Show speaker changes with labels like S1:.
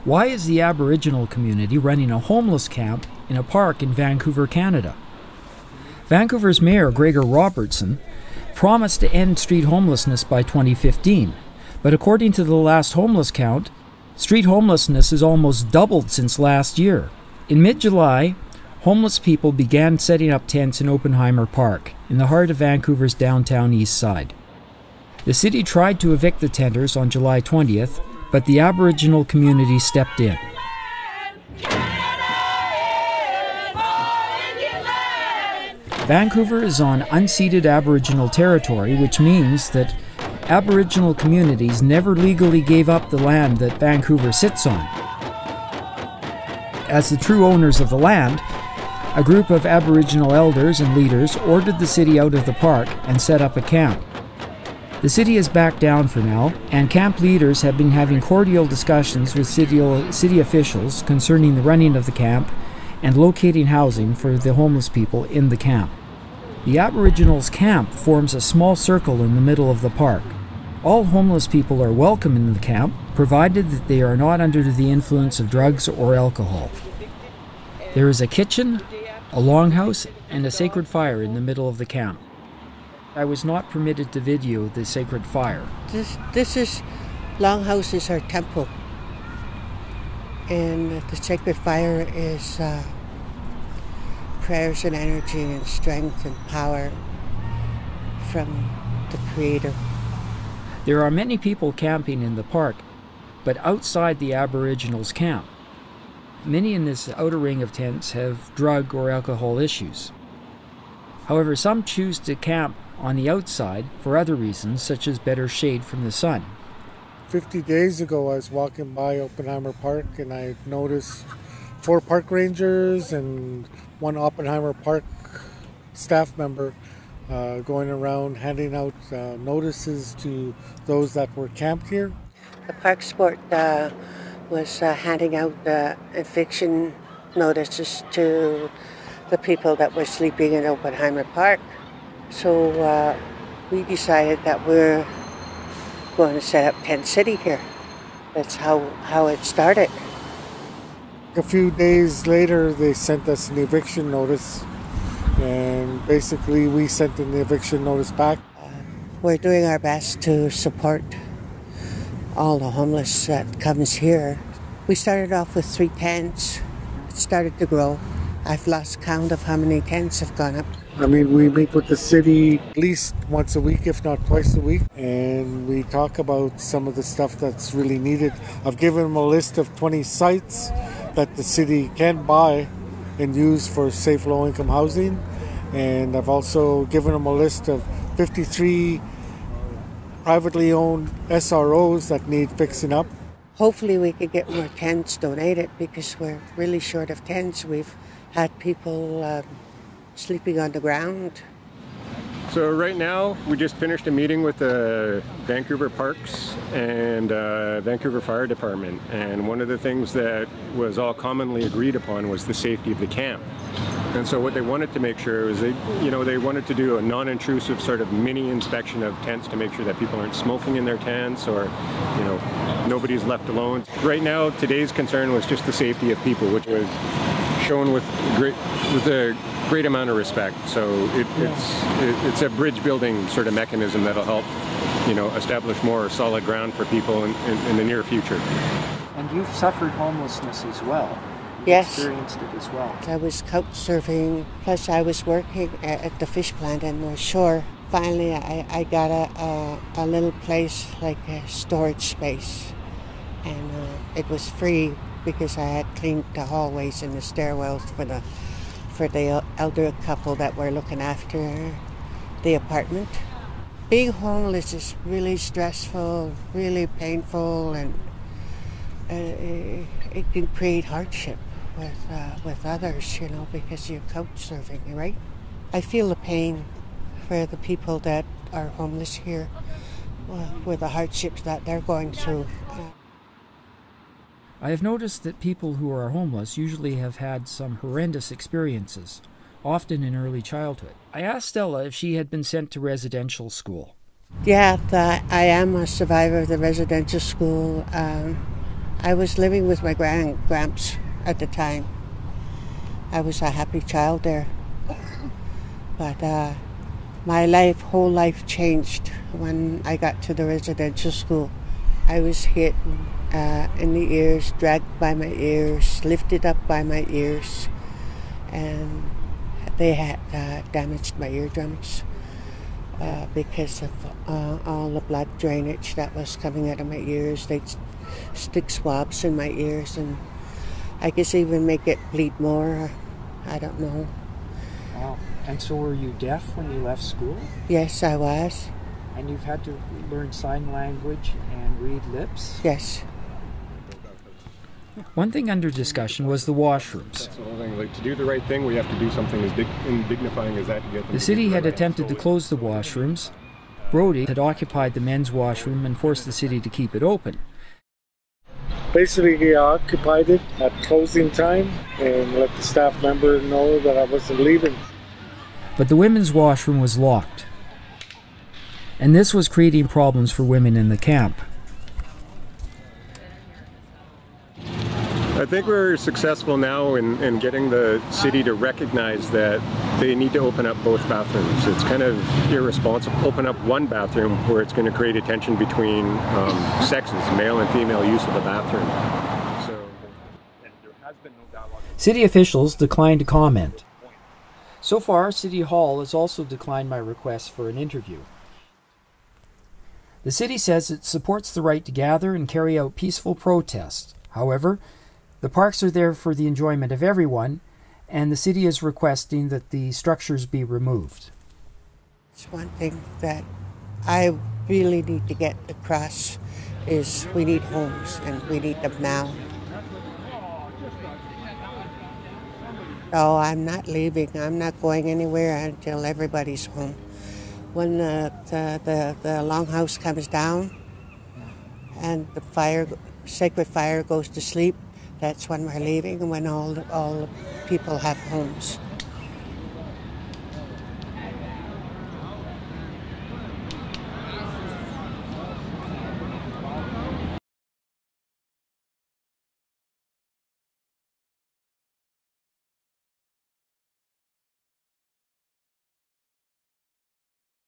S1: Why is the Aboriginal community running a homeless camp in a park in Vancouver, Canada? Vancouver's Mayor Gregor Robertson promised to end street homelessness by 2015, but according to the last homeless count, street homelessness has almost doubled since last year. In mid-July, homeless people began setting up tents in Oppenheimer Park, in the heart of Vancouver's downtown east side. The city tried to evict the tenters on July 20th, but the Aboriginal community stepped in. Vancouver is on unceded Aboriginal territory, which means that Aboriginal communities never legally gave up the land that Vancouver sits on. As the true owners of the land, a group of Aboriginal elders and leaders ordered the city out of the park and set up a camp. The city has backed down for now, and camp leaders have been having cordial discussions with city officials concerning the running of the camp and locating housing for the homeless people in the camp. The Aboriginals' camp forms a small circle in the middle of the park. All homeless people are welcome in the camp, provided that they are not under the influence of drugs or alcohol. There is a kitchen, a longhouse, and a sacred fire in the middle of the camp. I was not permitted to video the sacred fire.
S2: This is, longhouse is our temple. And the sacred fire is prayers and energy and strength and power from the Creator.
S1: There are many people camping in the park, but outside the Aboriginals' camp. Many in this outer ring of tents have drug or alcohol issues. However, some choose to camp on the outside for other reasons, such as better shade from the sun.
S3: 50 days ago, I was walking by Oppenheimer Park and I noticed 4 park rangers and 1 Oppenheimer Park staff member going around handing out notices to those that were camped here.
S2: The park sport was handing out eviction notices to the people that were sleeping in Oppenheimer Park. So we decided that we're going to set up Tent City here. That's how it started.
S3: A few days later, they sent us an eviction notice, and basically we sent an eviction notice back.
S2: We're doing our best to support all the homeless that comes here. We started off with 3 tents. It started to grow. I've lost count of how many tents have gone up.
S3: I mean, we meet with the city at least once a week, if not twice a week, and we talk about some of the stuff that's really needed. I've given them a list of 20 sites that the city can buy and use for safe low-income housing, and I've also given them a list of 53 privately owned SROs that need fixing up.
S2: Hopefully we could get more tents donated because we're really short of tents. We've had people sleeping on the ground.
S4: So right now we just finished a meeting with the Vancouver Parks and Vancouver Fire Department, and one of the things that was all commonly agreed upon was the safety of the camp. And so what they wanted to make sure was they wanted to do a non-intrusive sort of mini inspection of tents to make sure that people aren't smoking in their tents or nobody's left alone. Right now today's concern was just the safety of people, which was shown with a great amount of respect. So it's a bridge building sort of mechanism that'll help establish more solid ground for people in the near future.
S1: And you've suffered homelessness as well.
S2: Yes.
S1: Experienced it as well.
S2: I was couch surfing, plus I was working at the fish plant in North Shore. Finally, I got a little place, like a storage space, and it was free because I had cleaned the hallways and the stairwells for the elder couple that were looking after the apartment. Being homeless is really stressful, really painful, and it can create hardship with others, because you're couch surfing, right? I feel the pain for the people that are homeless here, with the hardships that they're going through.
S1: I have noticed that people who are homeless usually have had some horrendous experiences, often in early childhood. I asked Stella if she had been sent to residential school.
S2: Yeah, I am a survivor of the residential school. I was living with my gramps at the time. I was a happy child there. But my whole life changed when I got to the residential school. I was hit in the ears, dragged by my ears, lifted up by my ears, and they had damaged my eardrums because of all the blood drainage that was coming out of my ears. They'd stick swabs in my ears, and I guess even make it bleed more. I don't know.
S1: Wow. And so were you deaf when you left school?
S2: Yes, I was.
S1: And you've had to learn sign language and read lips?
S2: Yes.
S1: One thing under discussion was the washrooms.
S4: That's the whole thing. Like, to do the right thing, we have to do something as dignifying as that to get them.
S1: The city had attempted to close the washrooms. Brody had occupied the men's washroom and forced the city to keep it open.
S3: Basically, he occupied it at closing time and let the staff member know that I wasn't leaving.
S1: But the women's washroom was locked. And this was creating problems for women in the camp.
S4: I think we're successful now in getting the city to recognize that they need to open up both bathrooms. It's kind of irresponsible to open up one bathroom where it's going to create a tension between sexes, male and female use of the bathroom. So, there has been no dialogue.
S1: City officials declined to comment. So far, City Hall has also declined my request for an interview. The city says it supports the right to gather and carry out peaceful protests. However, the parks are there for the enjoyment of everyone, and the city is requesting that the structures be removed.
S2: It's one thing that I really need to get across is we need homes, and we need them now. No, I'm not leaving. I'm not going anywhere until everybody's home. When the longhouse comes down and the sacred fire goes to sleep, that's when we're leaving, and when all the people have homes.